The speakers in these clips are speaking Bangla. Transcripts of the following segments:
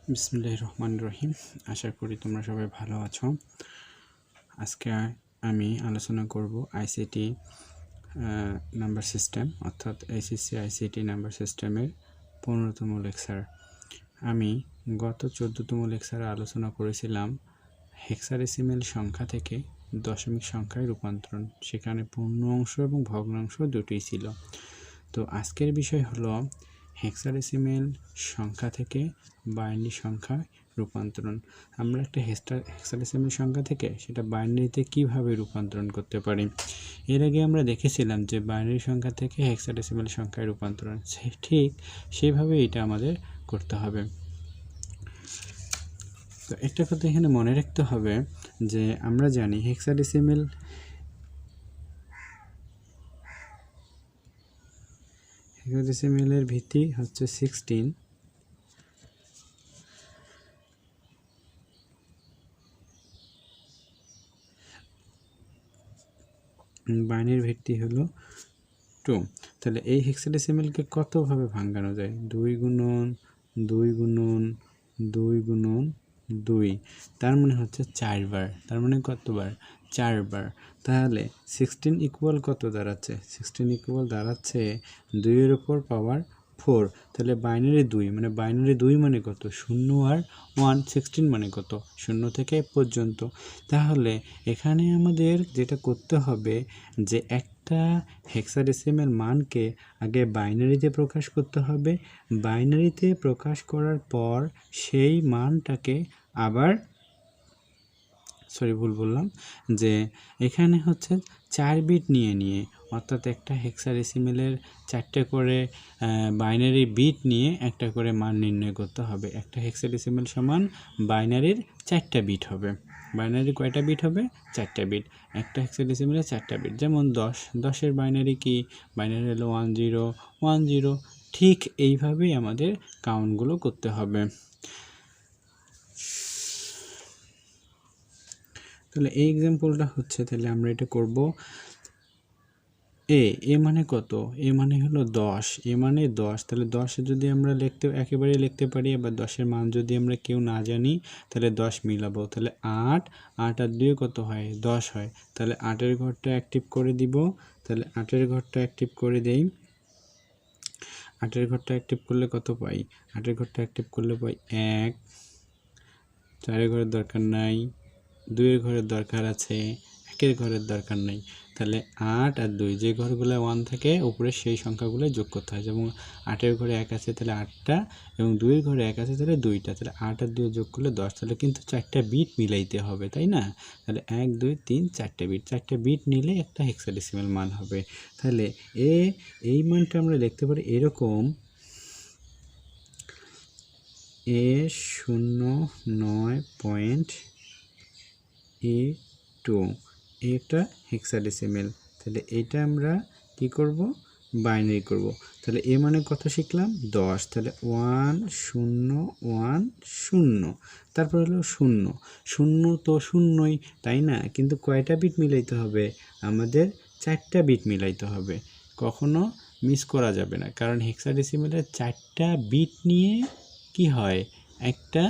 বিসমিল্লাহির রহমানির রহিম। আশা করি তোমরা সবাই ভালো আছো। আজকে আমি আলোচনা করব আইসিটি নাম্বার সিস্টেম অর্থাৎ HSC ICT নাম্বার সিস্টেমের 15তম লেকচার। আমি গত 14তম লেকচারে আলোচনা করেছিলাম হেক্সাডেসিমেল সংখ্যা থেকে দশমিক সংখ্যায় রূপান্তরণ। সেখানে পূর্ণ অংশ এবং ভগ্নাংশ দুটোই ছিল। তো আজকের বিষয় হলো হেক্সাডেসিমেল সংখ্যা থেকে বাইনারি সংখ্যায় রূপান্তরণ। আমরা একটা হেক্সাডেসিমেল সংখ্যা থেকে সেটা বাইনারিতে কিভাবে রূপান্তরণ করতে পারি। এর আগে আমরা দেখেছিলাম যে বাইনারি সংখ্যা থেকে হেক্সাডেসিমেল সংখ্যায় রূপান্তরণ, ঠিক সেভাবে এটা আমাদের করতে হবে। তো একটা কথা এখানে মনে রাখতে হবে যে আমরা জানি হেক্সাডেসিমেলের ভিত্তি হচ্ছে 16, বাইনারির ভিত্তি হলো 2। তাহলে এই হেক্সাডেসিমেলকে কতভাবে ভাঙানো যায়? 2 গুণন 2 গুণন 2 গুণন 2, তার মানে হচ্ছে 4 বার। তার মানে কতবার? 4 বার। তাহলে 16 ইকুয়াল কত দাঁড়াচ্ছে? 16 ইকুয়াল দাঁড়াচ্ছে 2 এর উপর পাওয়ার 4। তাহলে বাইনারি 2 মানে বাইনারি 2 মানে কত? 0 আর 1। 16 মানে কত? 0 থেকে পর্যন্ত। তাহলে এখানে আমাদের যেটা করতে হবে যে একটা হেক্সাডেসিমেল মানকে আগে বাইনারিতে প্রকাশ করতে হবে। বাইনারিতে প্রকাশ করার পর সেই মানটাকে আবার যে এখানে হচ্ছে 4 বিট নিয়ে অর্থাৎ একটা হেক্সাডেসিমেলের 4টে করে বাইনারি বিট নিয়ে একটা করে মান নির্ণয় করতে হবে। একটা হেক্সাডেসিমেল সমান বাইনারির 4টা বিট হবে। বাইনারি কয়টা বিট হবে? 4টা বিট। একটা হেক্সাডেসিমেলের 4টা বিট। যেমন 10-এর বাইনারি কি? বাইনারি হলো 1010। ঠিক এইভাবেই আমাদের কাউন্টগুলো করতে হবে। তাহলে এই এক্সাম্পলটা হচ্ছে, তাহলে আমরা এটা করব। এ মানে কত? এ মানে হলো 10। এ মানে 10। তাহলে 10 যদি আমরা একেবারে লিখতে পারি। আবার 10-এর মান যদি আমরা কেউ না জানি তাহলে 10 মিলাবো। তাহলে 8 আর 2 কত হয়? 10 হয়। তাহলে 8-এর ঘরটা অ্যাক্টিভ করে দিব। তাহলে 8-এর ঘরটা অ্যাক্টিভ করে দেই। 8-এর ঘরটা অ্যাক্টিভ করলে কত পাই? 8-এর ঘরটা অ্যাক্টিভ করলে পাই 1। 4-এর ঘরের দরকার নাই, 2-এর ঘরের দরকার আছে, 1-এর ঘরের দরকার নাই। তাহলে 8 আর 2 যে ঘরগুলো 1 থাকে উপরে সেই সংখ্যাগুলো যোগ করতে হয়। যেমন 8-এর ঘরে 1 আছে তাহলে 8টা, এবং 2-এর ঘরে 1 আছে তাহলে 2টা। তাহলে 8 আর 2 যোগ করলে 10। তাহলে কিন্তু 4টা বিট মিলাইতে হবে, তাই না? তাহলে 1 2 3 4টে বিট। 4টে বিট নিলে একটা হেক্সাডেসিমেল মান হবে। তাহলে এই মানটা আমরা লিখতে পারি এরকম: A09.A2, এটা হেক্সাডেসিমেল। তাহলে এটা আমরা কি করব? বাইনারি করব। তাহলে এ মানে কত শিখলাম? 10। তাহলে 1 0 1 0, তারপর হলো 0 0 তো শূন্যই, তাই না? কিন্তু কয়টা বিট মিলাইতে হবে? আমাদের 4টা বিট মিলাইতে হবে। কখনো মিস করা যাবে না, কারণ হেক্সাডেসিমেলের 4টা বিট নিয়ে কি হয়? একটা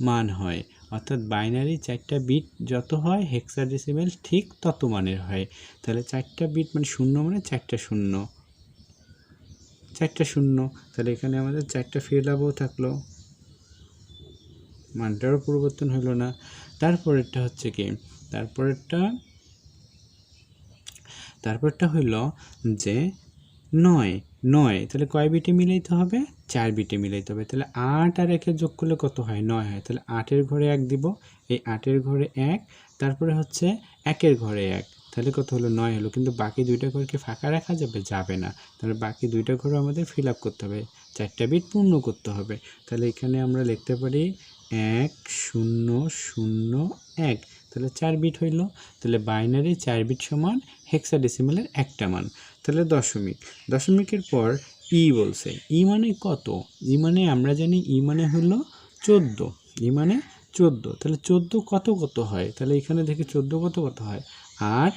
মান হয়। অর্থাৎ বাইনারি 4টা বিট যত হয় হেক্সাডেসিমেল ঠিক তত মানের হয়। তাহলে 4টা বিট মানে 0 মানে 4টা 0, 4টা 0। তাহলে এখানে আমাদের 4টা ফিলাপও থাকলো, মানটারও পরিবর্তন হলো না। তারপরেরটা হচ্ছে কি? তারপরটা হইল যে 9। তাহলে কয় বিটে মিলাইতে হবে? 4 বিটে মিলাইতে হবে। তাহলে 8 আর 1 যোগ করলে কত হয়? 9 হয়। তাহলে 8-এর ঘরে 1 দিব, এই 8-এর ঘরে 1, তারপরে হচ্ছে 1-এর ঘরে 1। তাহলে কত হলো? 9 হলো। কিন্তু বাকি 2টা ঘরকে ফাঁকা রাখা যাবে না। তাহলে বাকি 2টা ঘরও আমাদের ফিল আপ করতে হবে, 4টা বিট পূর্ণ করতে হবে। তাহলে এখানে আমরা লিখতে পারি 1 0 0 1। তাহলে 4 বিট হইল। তাহলে বাইনারি 4 বিট সমান হেক্সাডেসিমেলের একটা মান। তাহলে দশমিকের পর বলছে। মানে কত? মানে আমরা জানি মানে হলো 14। মানে 14। তাহলে 14 কত হয়? তাহলে এখানে দেখি 14 কত হয়? 8।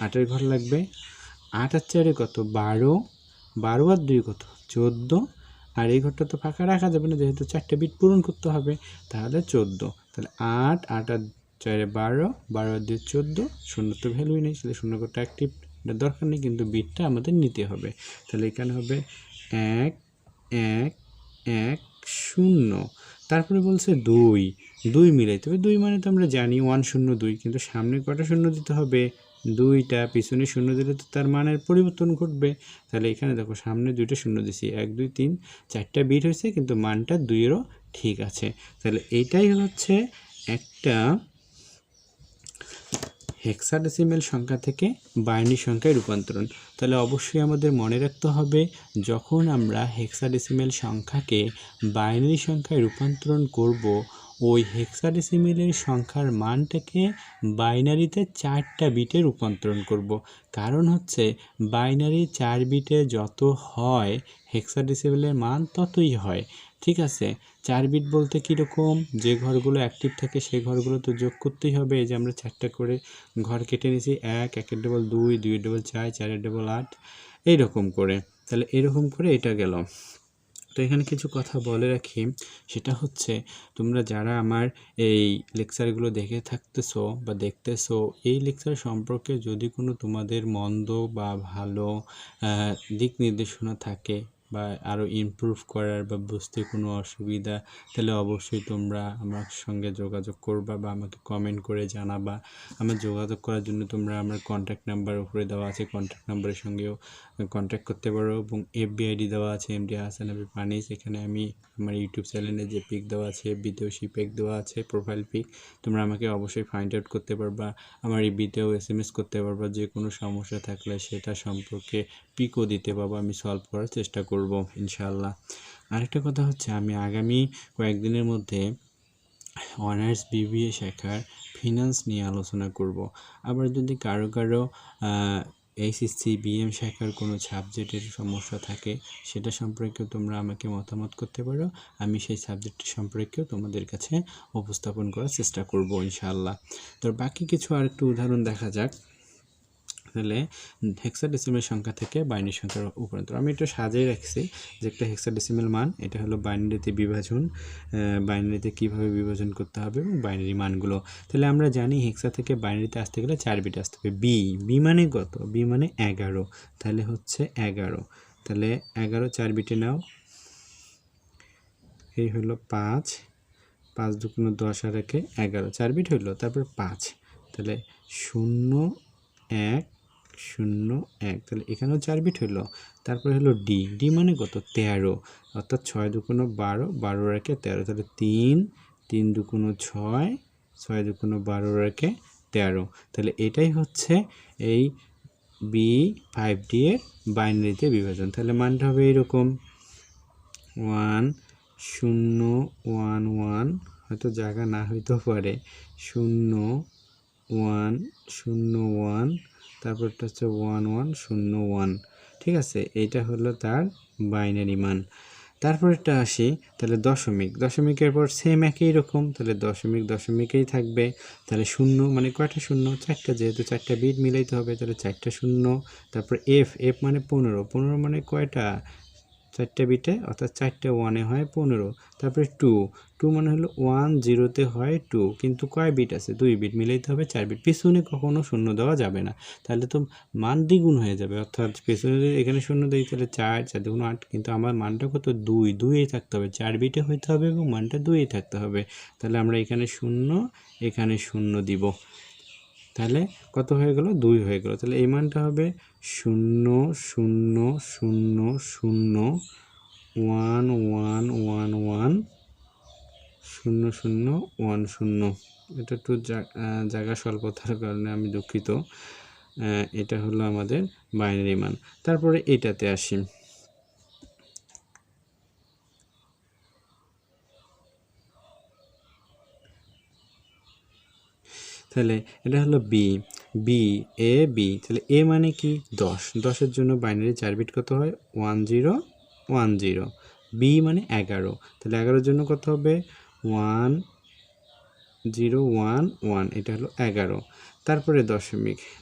8-এর ঘর লাগবে। 8 আর 4 কত? 12। 12 আর 2 কত? 14। আর এই ঘরটা তো ফাঁকা রাখা যাবে না, যেহেতু 4টা বিট পূরণ করতে হবে। তাহলে 14, তাহলে 8, 8 আর 4 12, 12 আর 2 14, শূন্য তো ভ্যালুই নেই, তাহলে শূন্য ঘরটা অ্যাক্টিভ, এটা দরকার নেই, কিন্তু বিটটা আমাদের নিতে হবে। তাহলে এখানে হবে 1 1 1 0। তারপরে বলছে 2, 2 মিলাইতে হবে। 2 মানে তো আমরা জানি 1 0 2, কিন্তু সামনে কটা শূন্য দিতে হবে? 2টা, পিছনে শূন্য দিলে তো তার মানের পরিবর্তন ঘটবে। তাহলে এখানে দেখো সামনে 2টা শূন্য দিছি, 1 2 3 4টা বিট হয়েছে, কিন্তু মানটা 2-এরও ঠিক আছে। তাহলে এইটাই হচ্ছে একটা হেক্সাডেসিমেল সংখ্যা থেকে বাইনারি সংখ্যায় রূপান্তরণ। তাহলে অবশ্যই আমাদের মনে রাখতে হবে, যখন আমরা হেক্সাডেসিমেল সংখ্যাকে বাইনারি সংখ্যায় রূপান্তরণ করব, ওই হেক্সাডেসিমেলের সংখ্যার মানটাকে বাইনারিতে 4টা বিটে রূপান্তরণ করব। কারণ হচ্ছে বাইনারি 4 বিটে যত হয়, হেক্সাডেসিমেলের মান ততই হয়। ঠিক আছে, 4 বিট বলতে কীরকম? যে ঘরগুলো অ্যাক্টিভ থাকে সেই ঘরগুলো তো যোগ করতেই হবে। এই যে আমরা 4টা করে ঘর কেটে নিয়েছি, 1, 1 এর ডবল 2, 2 এর ডবল 4, 4 এর ডবল 8, এইরকম করে। তাহলে এরকম করে এটা গেল। তো এখানে কিছু কথা বলে রাখি, সেটা হচ্ছে তোমরা যারা আমার এই লেকচারগুলো দেখে থাকতেছো বা দেখতেছো, এই লেকচার সম্পর্কে যদি কোনো তোমাদের মন্দ বা ভালো দিক নির্দেশনা থাকে বা আরও ইমপ্রুভ করার বা বুঝতে কোনো অসুবিধা, তাহলে অবশ্যই তোমরা আমার সঙ্গে যোগাযোগ করবা বা আমাকে কমেন্ট করে জানাবা। আমার যোগাযোগ করার জন্য তোমরা আমার কন্ট্যাক্ট নাম্বার উপরে দেওয়া আছে, কন্ট্যাক্ট নাম্বারের সঙ্গেও কন্ট্যাক্ট করতে পারো, এবং এফবি আইডি দেওয়া আছে Md.Ahasan Habib। এখানে আমি আমার ইউটিউব চ্যানেলে যে পিক দেওয়া আছে, এফবিতেও সেই পিক দেওয়া আছে, প্রোফাইল পিক, তোমরা আমাকে অবশ্যই ফাইন্ড আউট করতে পারবা। আমার এফবিতেও SMS করতে পারবা, যে কোনো সমস্যা থাকলে সেটা সম্পর্কে পিকও দিতে পারবো, আমি সলভ করার চেষ্টা করব ইনশাআল্লাহ। আরেকটা কথা হচ্ছে, আমি আগামী কয়েকদিনের মধ্যে অনার্স বিবিএ শাখার ফিনান্স নিয়ে আলোচনা করব। আবার যদি কারো HSC BM শাখার কোনো সাবজেক্টের সমস্যা থাকে, সেটা সম্পর্কেও তোমরা আমাকে মতামত করতে পারো, আমি সেই সাবজেক্ট সম্পর্কেও তোমাদের কাছে উপস্থাপন করার চেষ্টা করব ইনশাআল্লাহ। তো বাকি কিছু আরেকটু উদাহরণ দেখা যাক। তাহলে হেক্সাডেসিমেল সংখ্যা থেকে বাইনারি সংখ্যার রূপান্তর আমি এটা সাজিয়ে রাখছি, যে একটা হেক্সাডেসিমেল মান, এটা হলো বাইনারিতে বিভাজন, বাইনারিতে কিভাবে বিভাজন করতে হবে এবং বাইনারি মানগুলো। তাহলে আমরা জানি হেক্সা থেকে বাইনারিতে আসতে গেলে 4 বিট আসতে হবে। বি মানে কত? বি মানে 11, তাহলে হচ্ছে 11। তাহলে 11 4 বিটে নাও, এই হলো 5, 5 দুগুণ 10 আর 1 11, 4 বিট হইলো। তারপর 5, তাহলে 0 1 0 1, তাহলে এখানেও 4 বিট হইলো। তারপরে হলো ডি মানে কত? 13, অর্থাৎ 6 দুগুণ 12, 12 আর 1 13, তাহলে 3, 3 দুগুণ 6, 6 দুগুণ 12 আর 1 13। তাহলে এটাই হচ্ছে এই B5D এর বাইনারিতে বিভাজন। তাহলে মানটা হবে এরকম 1 0 1 1, হয়তো জায়গা না হইতেও পারে, 0 1 0 1, তারপরটা হচ্ছে 1 1 0 1। ঠিক আছে, এইটা হলো তার বাইনারি মান। তারপরেরটা আসি, তাহলে দশমিকের পর সেম একই রকম, তাহলে দশমিকেই থাকবে। তাহলে 0 মানে কয়টা শূন্য? 4টা, যেহেতু 4টা বিট মিলাইতে হবে, তাহলে 4টা শূন্য। তারপর এফ মানে 15 মানে কয়টা? 4টা বিটে, অর্থাৎ 4টা 1-এ হয় 15। তারপরে 2 মানে হলো 1 0-তে হয় 2, কিন্তু কয় বিট আছে? 2 বিট, মিলাইতে হবে 4 বিট। পিছনে কখনো শূন্য দেওয়া যাবে না, তাহলে তো মান দ্বিগুণ হয়ে যাবে। অর্থাৎ পেছনে যদি এখানে শূন্য দিই তাহলে 4 4 দুগুণ 8, কিন্তু আমার মানটা কত? 2-2-এই থাকতে হবে, 4 বিটে হইতে হবে এবং মানটা 2-এই থাকতে হবে। তাহলে আমরা এখানে 0 এখানে 0 দিব, তাহলে কত হয়ে গেল? 2 হয়ে গেল। তাহলে এই মানটা হবে 0 0 0 0 1 1 1 1 0 0 1 0। এটা একটু জায়গা স্বল্পতার কারণে আমি দুঃখিত। এটা হলো আমাদের বাইনারি মান। তারপরে এটাতে আসি, তাহলে এটা হলো বি, তাহলে এ মানে কি? 10-10-এর জন্য বাইনারি 4 বিট কত হয়? 1 0 1 0। বি মানে 11, তাহলে 11-এর জন্য কত হবে? 1 0 1 1, এটা হলো 11। তারপরে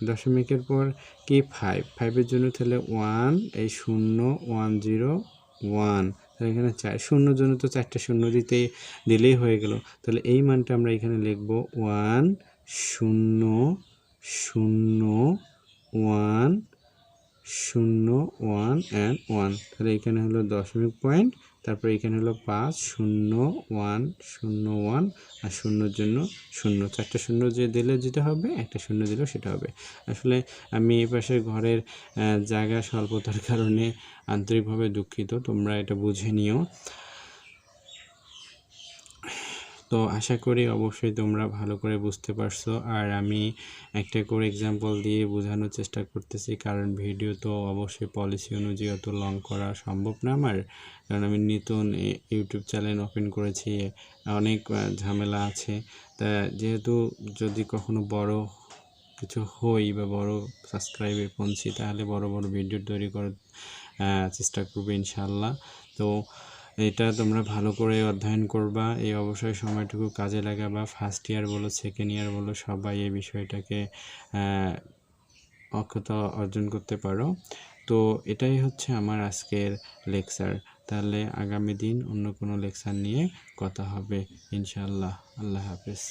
দশমিকের পর কি? 5-5-এর জন্য তাহলে 1, এই 0 1 0 1, তাহলে এখানে 4 শূন্যর জন্য তো 4টা শূন্য দিলেই হয়ে গেল। তাহলে এই মানটা আমরা এখানে লিখব 1 0 0 1 0 1 and 1। তাহলে এখানে হলো দশমিক পয়েন্ট, তারপর এখানে হলো 5 0 1 0 1 আর শূন্যর জন্য 0, 4টা শূন্য যে দিলে যেটা হবে, একটা শূন্য দিলেও সেটা হবে। আসলে আমি এই পাশের ঘরের জায়গা স্বল্পতার কারণে আন্তরিকভাবে দুঃখিত, তোমরা এটা বুঝে নিও। তো আশা করি অবশ্যই তোমরা ভালো করে বুঝতে পারছো। আর আমি একটা করে এক্সাম্পল দিয়ে বোঝানোর চেষ্টা করতেছি, কারণ ভিডিও তো অবশ্যই পলিসি অনুযায়ী অত লং করা সম্ভব না আমার, কারণ আমি নতুন ইউটিউব চ্যানেল ওপেন করেছি, অনেক ঝামেলা আছে। তা যেহেতু যদি কখনো বড় কিছু হই বা বড় সাবস্ক্রাইবে পৌঁছি, তাহলে বড় বড় ভিডিও তৈরি করার চেষ্টা করবো ইনশাল্লাহ। তো এটা তোমরা ভালো করে অধ্যয়ন করবা, এই অবশ্যই সময়টুকু কাজে লাগাবা। ফার্স্ট ইয়ার বলো, সেকেন্ড ইয়ার বলো, সবাই এই বিষয়টাকে অক্ষত অর্জন করতে পারো। তো এটাই হচ্ছে আমার আজকের লেকচার। তাহলে আগামী দিন অন্য কোনো লেকচার নিয়ে কথা হবে ইনশাআল্লাহ। আল্লাহ হাফেজ।